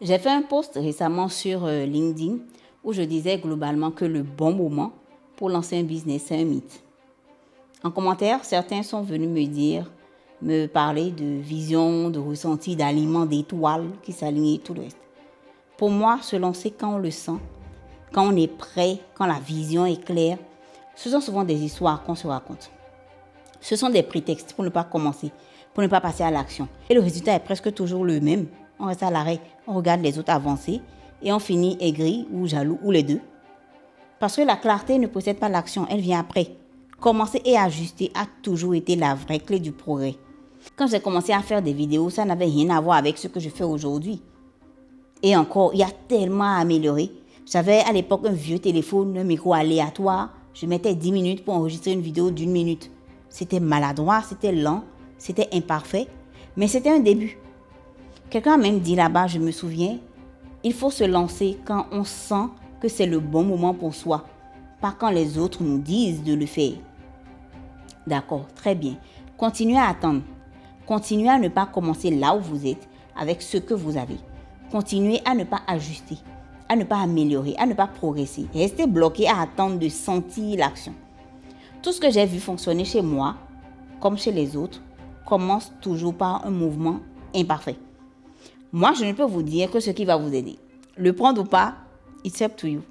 J'ai fait un post récemment sur LinkedIn où je disais globalement que le bon moment pour lancer un business, c'est un mythe. En commentaire, certains sont venus me parler de vision, de ressenti, d'aliments, d'étoiles qui s'alignent et tout le reste. Pour moi, se lancer quand on le sent, quand on est prêt, quand la vision est claire, ce sont souvent des histoires qu'on se raconte. Ce sont des prétextes pour ne pas commencer, pour ne pas passer à l'action. Et le résultat est presque toujours le même. On reste à l'arrêt, on regarde les autres avancer et on finit aigri ou jaloux ou les deux. Parce que la clarté ne possède pas l'action, elle vient après. Commencer et ajuster a toujours été la vraie clé du progrès. Quand j'ai commencé à faire des vidéos, ça n'avait rien à voir avec ce que je fais aujourd'hui. Et encore, il y a tellement à améliorer. J'avais à l'époque un vieux téléphone, un micro aléatoire. Je mettais 10 minutes pour enregistrer une vidéo d'1 minute. C'était maladroit, c'était lent, c'était imparfait, mais c'était un début. Quelqu'un a même dit là-bas, je me souviens, il faut se lancer quand on sent que c'est le bon moment pour soi, pas quand les autres nous disent de le faire. D'accord, très bien. Continuez à attendre. Continuez à ne pas commencer là où vous êtes avec ce que vous avez. Continuez à ne pas ajuster, à ne pas améliorer, à ne pas progresser. Restez bloqué à attendre de sentir l'action. Tout ce que j'ai vu fonctionner chez moi, comme chez les autres, commence toujours par un mouvement imparfait. Moi, je ne peux vous dire que ce qui va vous aider. Le prendre ou pas, it's up to you.